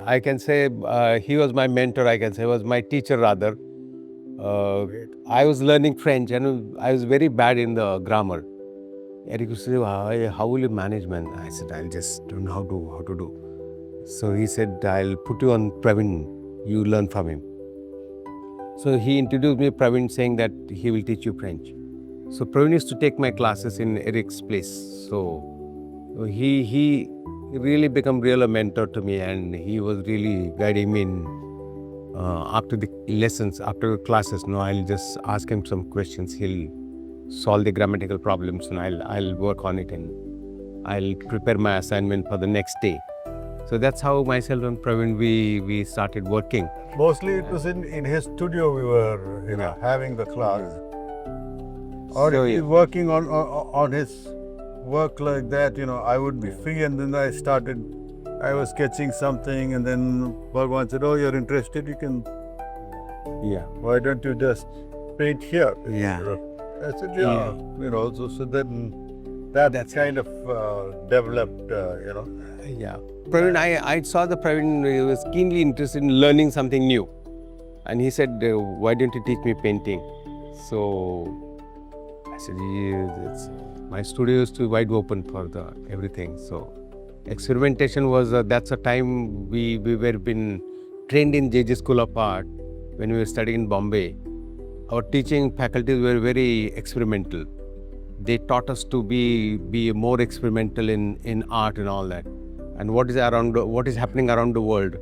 I can say he was my mentor. I can say he was my teacher rather. I was learning French and I was very bad in the grammar. Eric used to say, how will you manage, man? I said, I'll just don't know how to do. So he said, I'll put you on Pravin. You learn from him. So he introduced me Pravin, saying that he will teach you French. So Pravin used to take my classes in Eric's place. So he really became a mentor to me, and he was really guiding me in after the lessons, after classes. No, I'll just ask him some questions. He'll solve the grammatical problems, and I'll work on it, and I'll prepare my assignment for the next day. So that's how myself and Pravin we started working. Mostly it was in his studio we were having the class. Or So, he's working on his work like that, I would be free, and then I was sketching something, and then Bhagwan said, oh, you're interested, you can, why don't you just paint here? Yeah. I said, so then that's kind of developed, Yeah. Pravin, I saw the Pravin was keenly interested in learning something new. And he said, why don't you teach me painting? So I said, my studio is too wide open for everything. So experimentation was, that's a time we were been trained in JJ School of Art when we were studying in Bombay. Our teaching faculties were very experimental. They taught us to be more experimental in art and all that. And what is happening around the world.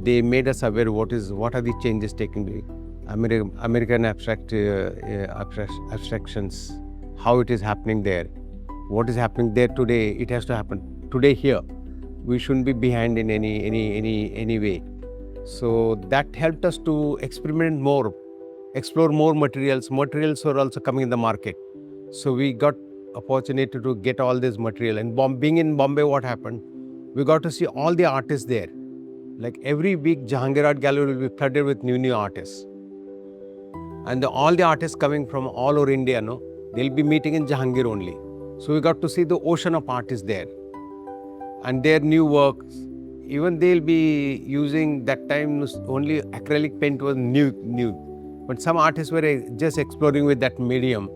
They made us aware what are the changes taking place. American abstractions, how it is happening there. What is happening there today, it has to happen today here. We shouldn't be behind in any way. So that helped us to experiment more, explore more materials. Materials were also coming in the market. So we got opportunity to get all this material. And being in Bombay, what happened? We got to see all the artists there. Like every week, Jahangir Art Gallery will be flooded with new artists. And all the artists coming from all over India, they'll be meeting in Jahangir only. So we got to see the ocean of artists there. And their new works, even they'll be using, that time only acrylic paint was new. But some artists were just exploring with that medium.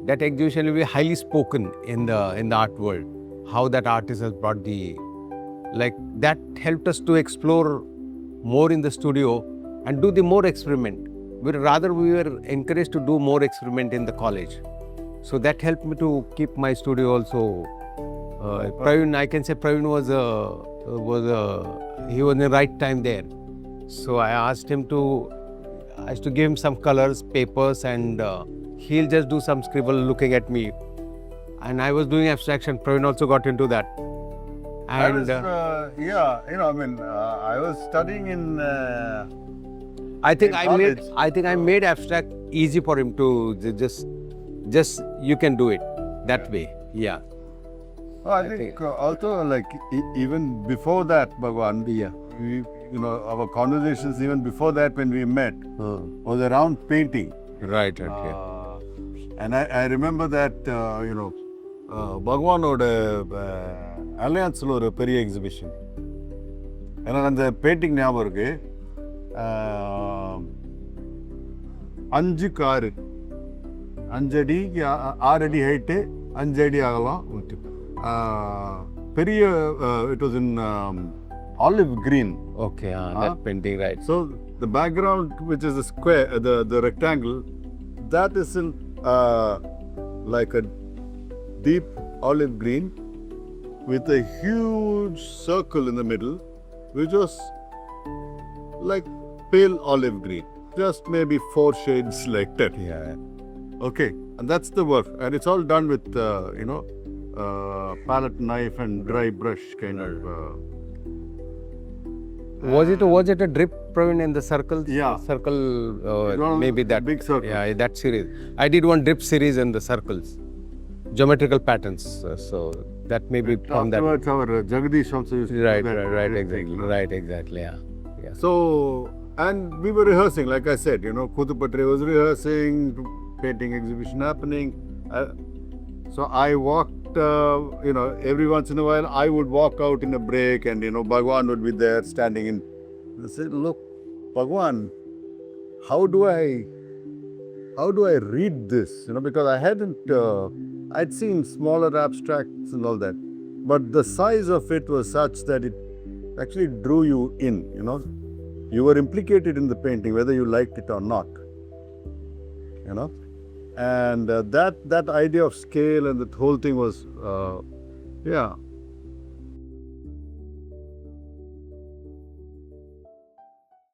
That exhibition will be highly spoken in the art world. How that artist has brought that helped us to explore more in the studio and do the more experiment. We were encouraged to do more experiment in the college. So that helped me to keep my studio also. Pravin, I can say Pravin he was in the right time there. So I asked him to give him some colors, papers, and he'll just do some scribble looking at me. And I was doing abstraction. Pravin also got into that. And I was studying in. I think college. I made abstract easy for him to just you can do it that way. Yeah. I think also even before that, Bhagwan, our conversations even before that when we met was around painting. Right. And I remember that, பகவானோட அலையன்ஸில் ஒரு பெரிய exhibition. எனக்கு அந்த painting ஞாபகம் இருக்கு. 5x6 5 அடி 6 அடி height 5 அடி அகலம். பெரிய it was in olive green. Okay, that painting, right. So the background, which is the square, the rectangle, that is in like a deep olive green with a huge circle in the middle, which was like pale olive green, just maybe 4 shades like that. Yeah. Okay, and that's the work, and it's all done with palette knife and dry brush kind of. Was it a drip, Pravin, in the circles? Yeah. Circle, maybe that. Big circle. Yeah, that series. I did one drip series in the circles. Geometrical patterns. So that may be from that. Afterwards, our Jagadish also used to do that. Right, exactly. Yeah. So, and we were rehearsing, like I said, Kudupatre was rehearsing, painting exhibition happening. So I walked every once in a while I would walk out in a break and, Bhagwan would be there standing in. I said, look, Bhagwan, how do I read this? Because I I'd seen smaller abstracts and all that. But the size of it was such that it actually drew you in, You were implicated in the painting, whether you liked it or not, And that idea of scale and that whole thing was,